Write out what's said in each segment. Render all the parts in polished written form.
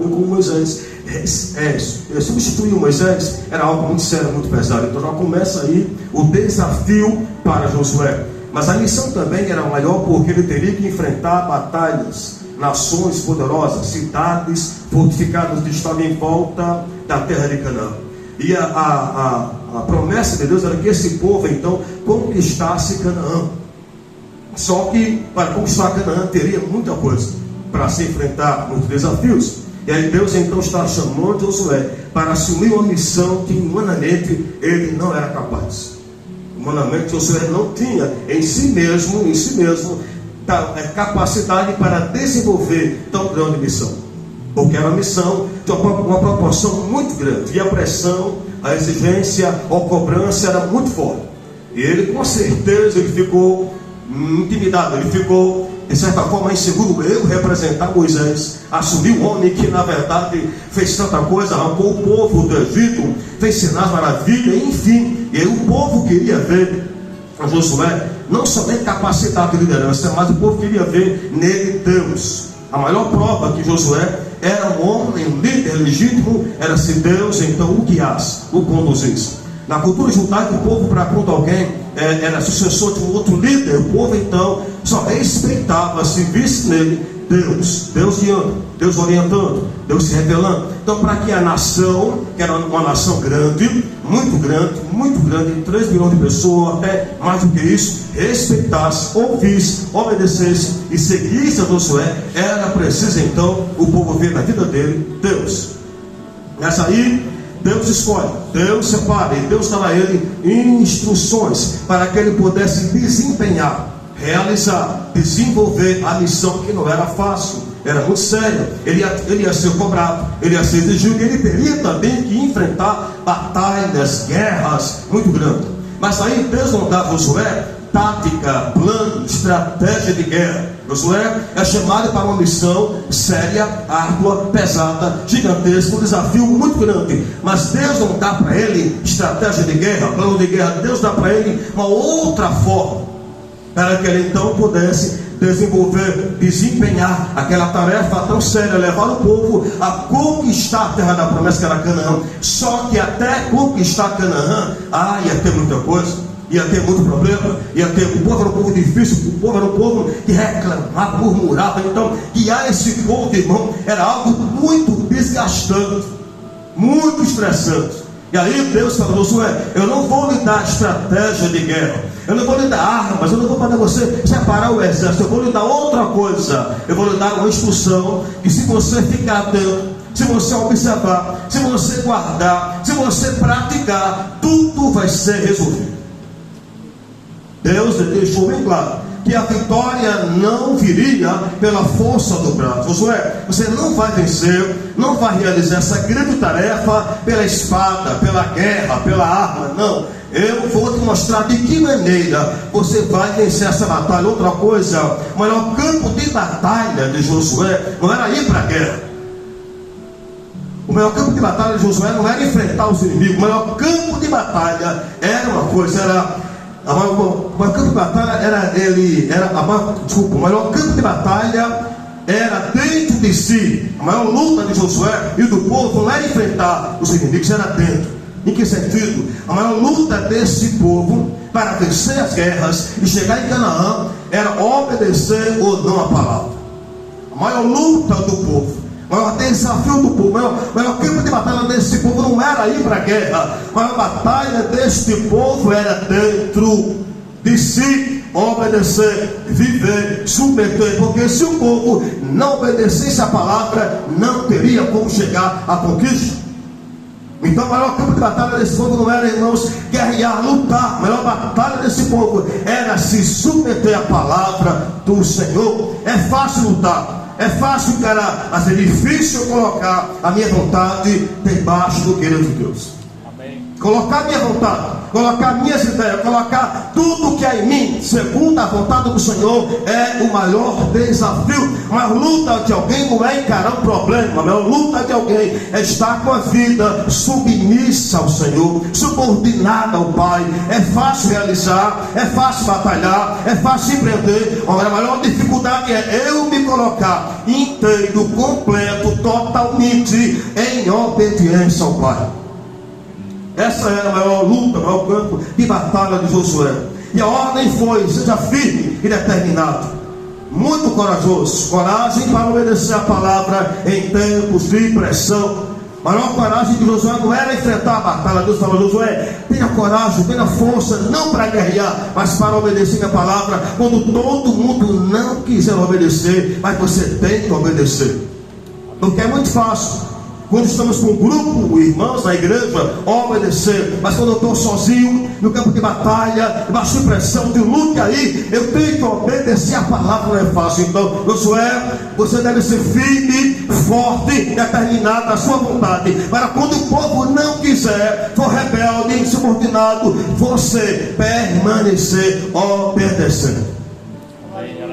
homem como Moisés. Substituir Moisés era algo muito sério, muito pesado. Então já começa aí o desafio para Josué. Mas a missão também era maior, porque ele teria que enfrentar batalhas, nações poderosas, cidades fortificadas que estavam em volta da terra de Canaã. E a promessa de Deus era que esse povo então conquistasse Canaã. Só que para conquistar Canaã teria muita coisa para se enfrentar, muitos desafios. E aí Deus então está chamando Josué para assumir uma missão que humanamente ele não era capaz. Humanamente Josué não tinha em si mesmo capacidade para desenvolver tão grande missão, porque era uma missão de uma proporção muito grande, e a pressão, a exigência, a cobrança era muito forte. E ele com certeza ele ficou intimidado, ele ficou de certa forma inseguro. Eu representar Moisés, assumir um homem que na verdade fez tanta coisa, arrancou o povo do Egito, fez sinais, maravilhas, enfim. E aí o povo queria ver a Josué não somente capacidade de liderança, mas o povo queria ver nele Deus. A maior prova que Josué era um homem, um líder legítimo, era se Deus então o guiasse, o conduzisse. Na cultura judaica, o povo, para quando alguém era sucessor de um outro líder, o povo então só respeitava se visse nele Deus guiando, Deus orientando, Deus se revelando. Então, para que a nação, que era uma nação grande, muito grande, 3 milhões de pessoas, até mais do que isso, respeitasse, ouvisse, obedecesse e seguisse a Josué, era preciso então o povo ver na vida dele Deus. Nessa aí, Deus escolhe, Deus separa, e Deus dá a ele instruções para que ele pudesse desempenhar, realizar, desenvolver a missão que não era fácil, era muito séria. Ele ia ser cobrado, ele ia ser exigido, ele teria também que enfrentar batalhas, guerras muito grandes. Mas aí Deus não dá a Josué tática, plano, estratégia de guerra. Josué é chamado para uma missão séria, árdua, pesada, gigantesca, um desafio muito grande. Mas Deus não dá para ele estratégia de guerra, plano de guerra. Deus dá para ele uma outra forma, para que ele então pudesse desenvolver, desempenhar aquela tarefa tão séria, levar o povo a conquistar a terra da promessa, que era Canaã. Só que até conquistar Canaã, ia ter muita coisa. Ia ter muito problema, o povo era um povo difícil, o povo era um povo que reclamava, murmurava. Então, guiar esse povo, irmão, era algo muito desgastante, muito estressante. E aí Deus falou: Josué, eu não vou lhe dar estratégia de guerra, eu não vou lhe dar armas, eu não vou mandar você separar o exército, eu vou lhe dar outra coisa. Eu vou lhe dar uma instrução que, se você ficar atento, se você observar, se você guardar, se você praticar, tudo vai ser resolvido. Deus deixou bem claro que a vitória não viria pela força do braço. Josué, você não vai vencer, não vai realizar essa grande tarefa pela espada, pela guerra, pela arma. Não, eu vou te mostrar de que maneira você vai vencer essa batalha. Outra coisa, o maior campo de batalha de Josué não era ir para a guerra. O maior campo de batalha de Josué não era enfrentar os inimigos. O maior campo de batalha era uma coisa, o maior campo de batalha o maior campo de batalha era dentro de si. A maior luta de Josué e do povo não era enfrentar os inimigos, era dentro. Em que sentido? A maior luta desse povo para vencer as guerras e chegar em Canaã era obedecer ou não a palavra. A maior luta do povo, o maior desafio do povo, o maior campo de batalha desse povo não era ir para a guerra. A maior batalha deste povo era dentro de si, obedecer, viver, submeter. Porque se o povo não obedecesse a palavra, não teria como chegar à conquista. Então o maior campo de batalha desse povo não era, irmãos, guerrear, lutar. A maior batalha desse povo era se submeter à palavra do Senhor. É fácil lutar, é fácil encarar, mas é difícil colocar a minha vontade debaixo do querer de Deus. Amém. colocar minha vontade, colocar minhas ideias, colocar tudo que há em mim, segundo a vontade do Senhor, é o maior desafio. A luta de alguém não é encarar um problema, a maior luta de alguém é estar com a vida submissa ao Senhor, subordinada ao Pai. É fácil realizar, é fácil batalhar, é fácil empreender. Agora, a maior dificuldade é eu me colocar inteiro, completo, totalmente em obediência ao Pai. Essa era a maior luta, o maior campo de batalha de Josué. E a ordem foi: seja firme e determinado, muito corajoso. Coragem para obedecer a palavra em tempos de pressão. A maior coragem de Josué não era enfrentar a batalha. Deus falou: Josué, tenha coragem, tenha força, não para guerrear, mas para obedecer a palavra. Quando todo mundo não quiser obedecer, mas você tem que obedecer. Porque é muito fácil, quando estamos com um grupo, irmãos na igreja, obedecer. Mas quando eu estou sozinho, no campo de batalha, debaixo de pressão, de luta aí, eu tenho que obedecer a palavra, não é fácil. Então, Josué, você deve ser firme, forte, determinado na sua vontade. Para quando o povo não quiser, for rebelde, insubordinado, você permanecer obedecendo.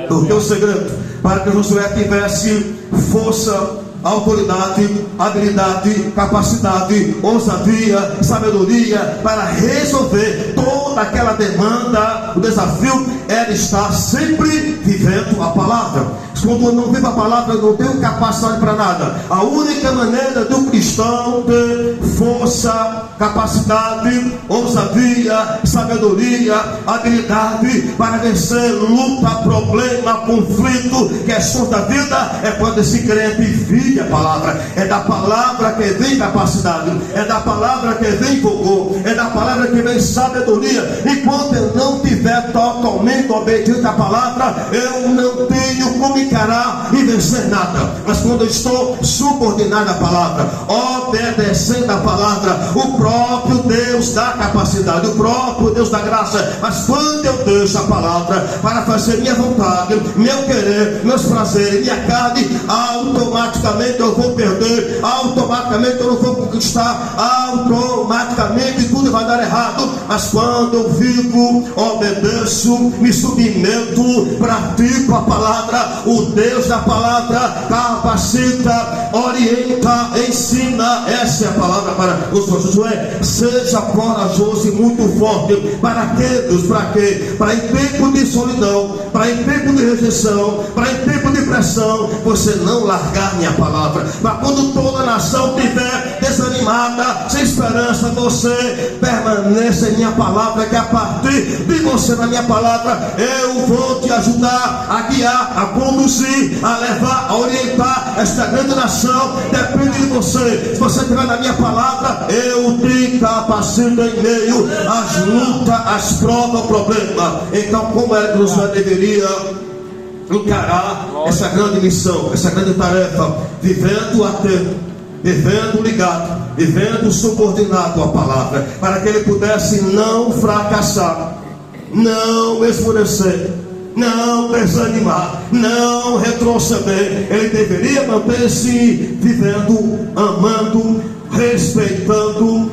Porque o segredo, para que Josué tivesse força, autoridade, habilidade, capacidade, ousadia, sabedoria para resolver toda aquela demanda, o desafio era estar sempre vivendo a palavra. Quando eu não vivo a palavra, eu não tenho capacidade para nada. A única maneira do cristão ter força, capacidade, ousadia, sabedoria, habilidade para vencer luta, problema, conflito, questões da vida, é quando esse crente vive a palavra. É da palavra que vem capacidade, é da palavra que vem fogo, é da palavra que vem sabedoria. E quando eu não tiver totalmente obediente à palavra, eu não tenho como encarar e vencer nada. Mas quando eu estou subordinado à palavra, obedecendo a palavra, o próprio Deus dá capacidade, o próprio Deus dá graça. Mas quando eu deixo a palavra para fazer minha vontade, meu querer, meus prazeres, minha carne, automaticamente eu vou perder, automaticamente eu não vou conquistar, automaticamente tudo vai dar errado. Mas quando eu vivo, obedeço, me submeto, pratico a palavra, o Deus da palavra capacita, orienta, ensina. Essa é a palavra para os Josué. Seja corajoso e muito forte. Para quê, Deus? Para quê? Para em tempo de solidão, para em tempo de rejeição, para em tempo de pressão, você não largar minha palavra. Para quando toda a nação estiver desanimada, sem esperança, você permaneça em minha palavra, que a partir de você, na minha palavra, eu vou te ajudar a guiar, a conduzir, a levar, a orientar esta grande nação. Depende de você. Se você estiver na minha palavra, eu te capacito em meio às lutas, às provas, problemas. Então, como é que Josué deveria encarar essa grande missão, essa grande tarefa? Vivendo atento, vivendo ligado, vivendo subordinado à palavra, para que ele pudesse não fracassar, não esmorecer, não desanimar, não retroceder. Ele deveria manter-se vivendo, amando, respeitando,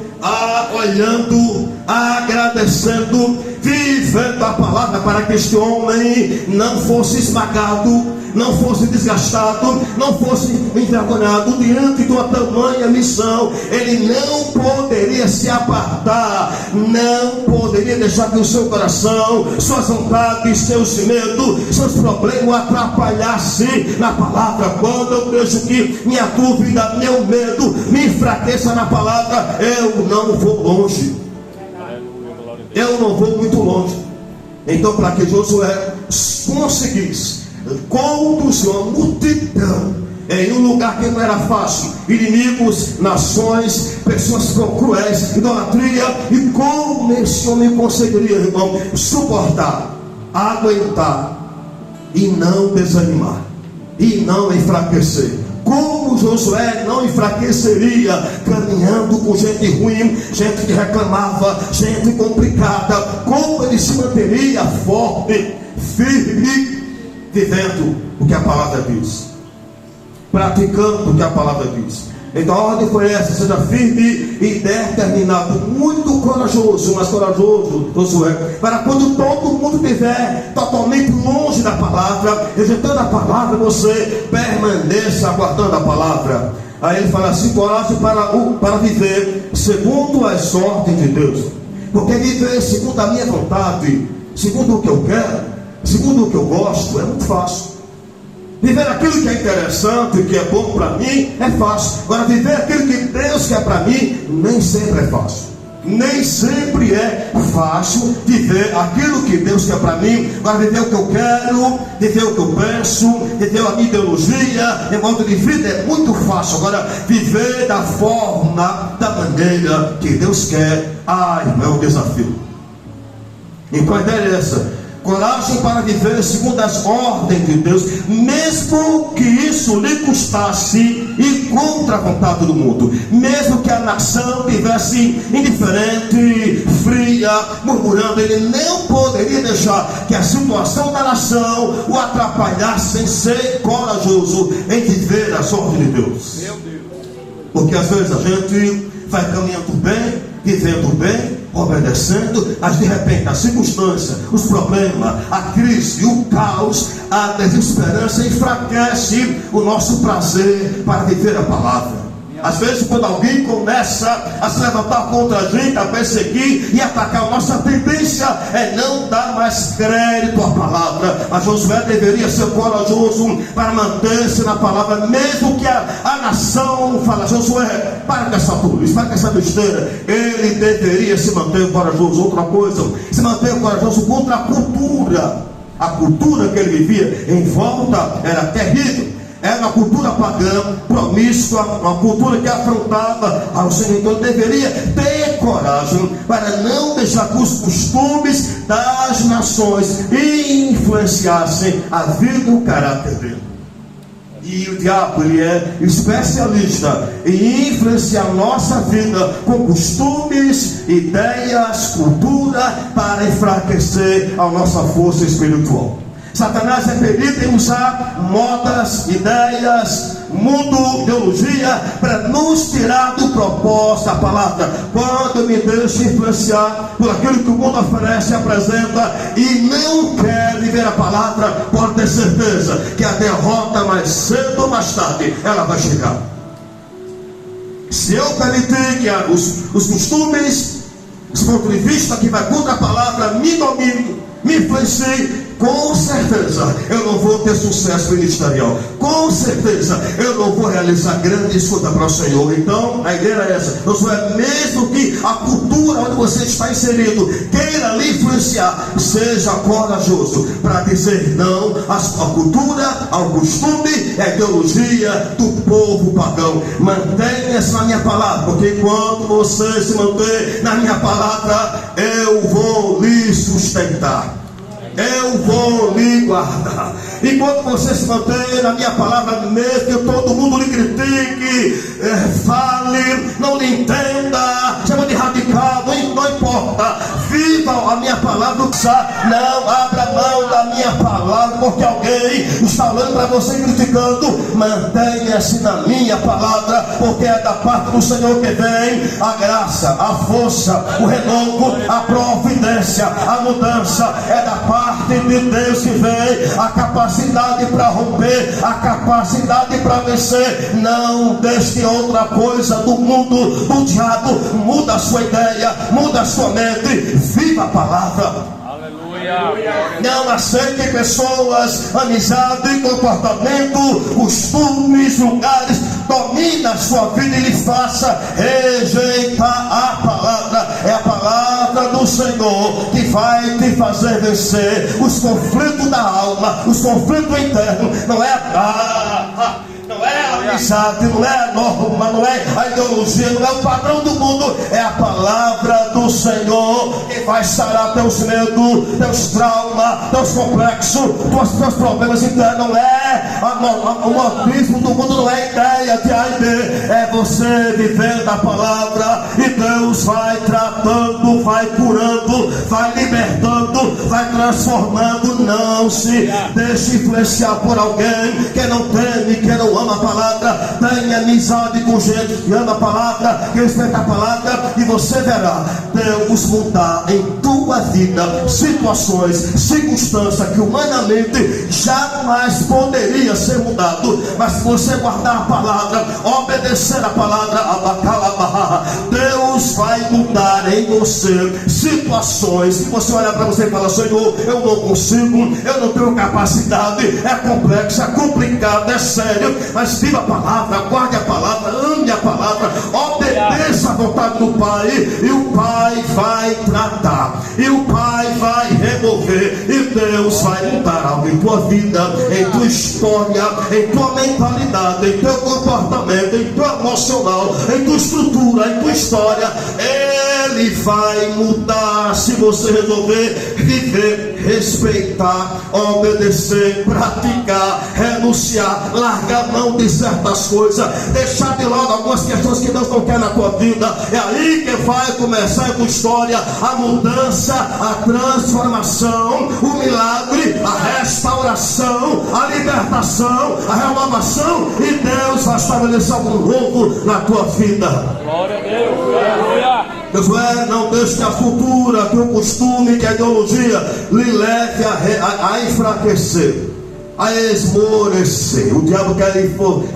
olhando, agradecendo, vivendo a palavra, para que este homem não fosse esmagado, não fosse desgastado, não fosse envergonhado diante de uma tamanha missão. Ele não poderia se apartar, não poderia deixar que o seu coração, suas vontades, seus medos, seus problemas atrapalhassem na palavra. Quando eu vejo que minha dúvida, meu medo me enfraqueça na palavra, eu não vou longe, eu não vou muito longe. Então, para que Josué conseguisse conduzir uma multidão em um lugar que não era fácil, inimigos, nações, pessoas cruéis, idolatria, e como esse homem conseguiria, irmão, suportar, aguentar e não desanimar e não enfraquecer? Como Josué não enfraqueceria caminhando com gente ruim, gente que reclamava, gente complicada? Como ele se manteria forte, firme, vivendo o que a palavra diz, praticando o que a palavra diz? Então a ordem foi essa: seja firme e determinado, muito corajoso, mas corajoso, Josué, para quando todo mundo estiver totalmente longe da palavra, rejeitando a palavra, você permaneça aguardando a palavra. Aí ele fala assim: coragem para viver segundo as ordens de Deus, porque viver segundo a minha vontade, segundo o que eu quero, segundo o que eu gosto, é muito fácil. Viver aquilo que é interessante, que é bom para mim, é fácil. Agora, viver aquilo que Deus quer para mim, nem sempre é fácil. Nem sempre é fácil viver aquilo que Deus quer para mim. Agora, viver o que eu quero, viver o que eu penso, viver a minha ideologia, em modo de vida, é muito fácil. Agora, viver da forma, da maneira que Deus quer, é um desafio. Então a ideia é essa: coragem para viver segundo as ordens de Deus, mesmo que isso lhe custasse ir contra a vontade do mundo, mesmo que a nação tivesse indiferente, fria, murmurando. Ele não poderia deixar que a situação da nação o atrapalhasse em ser corajoso, em viver as ordens de Deus. Porque às vezes a gente vai caminhando bem, vivendo bem, obedecendo, mas de repente a circunstância, os problemas, a crise, o caos, a desesperança enfraquece o nosso prazer para viver a palavra. Às vezes, quando alguém começa a se levantar contra a gente, a perseguir e atacar, a nossa tendência é não dar mais crédito à palavra. Mas Josué deveria ser corajoso para manter-se na palavra, mesmo que a nação fale: Josué, para com essa tolice, para com essa besteira. Ele deveria se manter corajoso. Outra coisa, se manter corajoso contra a cultura. A cultura que ele vivia em volta era terrível. Era uma cultura pagã, promíscua, uma cultura que afrontava ao Senhor. Então ele deveria ter coragem para não deixar que os costumes das nações influenciassem a vida e o caráter dele. E o diabo, ele é especialista em influenciar nossa vida com costumes, ideias, cultura, para enfraquecer a nossa força espiritual. Satanás é perito em usar modas, ideias, mundo, ideologia, para nos tirar do propósito da palavra. Quando eu me deixo influenciar por aquilo que o mundo oferece e apresenta, e não quer viver a palavra, pode ter certeza que a derrota, mais cedo ou mais tarde, ela vai chegar. Se eu permitir que os costumes, os pontos de vista que vai contra a palavra me dominem, me influenciem, com certeza eu não vou ter sucesso ministerial. Com certeza eu não vou realizar grandes coisas para o Senhor. Então a ideia é essa: Josué, mesmo que a cultura onde você está inserido queira lhe influenciar, seja corajoso para dizer não à cultura, ao costume, à ideologia do povo pagão. Mantenha-se na minha palavra, porque enquanto você se manter na minha palavra, eu vou lhe sustentar, eu vou lhe guardar. Enquanto você se mantém na minha palavra, mesmo que todo mundo lhe critique, fale, não lhe entenda, chama de radical, não importa. Viva a minha palavra, não abra mão da minha palavra, porque alguém está olhando para você criticando. Mantenha-se na minha palavra, porque é da parte do Senhor que vem a graça, a força, o renovo, a providência, a mudança. É da parte de Deus que vem a capacidade para romper, a capacidade para vencer. Não deixe outra coisa do mundo, do diabo. Muda a sua ideia, muda a sua mente. Viva a palavra. Aleluia. Não aceite pessoas, amizade, comportamento, costumes, lugares. Domina a sua vida e lhe faça rejeitar a palavra. É a palavra do Senhor que vai te fazer vencer os conflitos da alma, os conflitos internos. Não é não é a amizade, não é a norma, não é a ideologia, não é o padrão do mundo. É a palavra do Senhor que vai sarar teus medos, teus traumas, teus complexos, teus problemas internos. Não é o modismo do mundo, não é ideia de A e B. É você vivendo a palavra, e Deus vai tratando, vai curando, vai libertando, Deus vai transformando. Não se deixe influenciar por alguém que não teme, que não ama a palavra. Tenha amizade com gente que ama a palavra, que respeita a palavra, e você verá Deus mudar em tua vida situações, circunstâncias que humanamente jamais poderia ser mudado. Mas se você guardar a palavra, obedecer a palavra, Deus vai mudar em você situações que você olha para você e fala: Senhor, eu não consigo, eu não tenho capacidade, é complexo, é complicado, é sério. Mas viva a palavra, guarde a palavra, ame a palavra, obedeça a vontade do Pai, e o Pai vai tratar, e o Pai vai remover, e Deus vai mudar algo em tua vida, em tua história, em tua mentalidade, em teu comportamento, em teu emocional, em tua estrutura, em tua história. Ele vai mudar se você resolver viver, respeitar, obedecer, praticar, renunciar, largar a mão de certas coisas, deixar de lado algumas questões que Deus não quer na tua vida. É aí que vai começar a tua história, a mudança, a transformação, o milagre, a restauração, a libertação, a renovação, e Deus vai estabelecer algo novo na tua vida. Glória a Deus, aleluia. Josué, não deixe que a cultura, que o costume, que a ideologia lhe leve a enfraquecer, a esmorecer. O diabo quer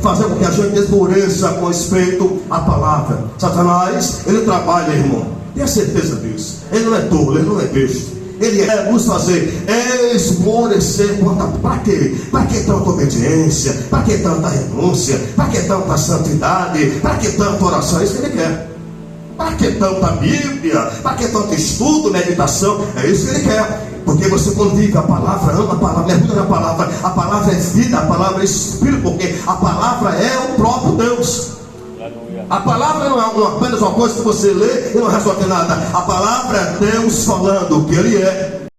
fazer com que a gente esmoreça com respeito à palavra. Satanás, ele trabalha, irmão, tenha certeza disso. Ele não é tolo, ele não é besta. Ele é nos fazer esmorecer. Para quê? Para que tanta obediência? Para que tanta renúncia? Para que tanta santidade? Para que tanta oração? É isso que ele quer. Para que tanta Bíblia? Para que tanto estudo, meditação? É isso que ele quer. Porque você convive a palavra, ama a palavra, mergulha na palavra. A palavra é vida, a palavra é espírito, porque a palavra é o próprio Deus. A palavra não é apenas uma coisa que você lê e não resolve nada. A palavra é Deus falando o que Ele é,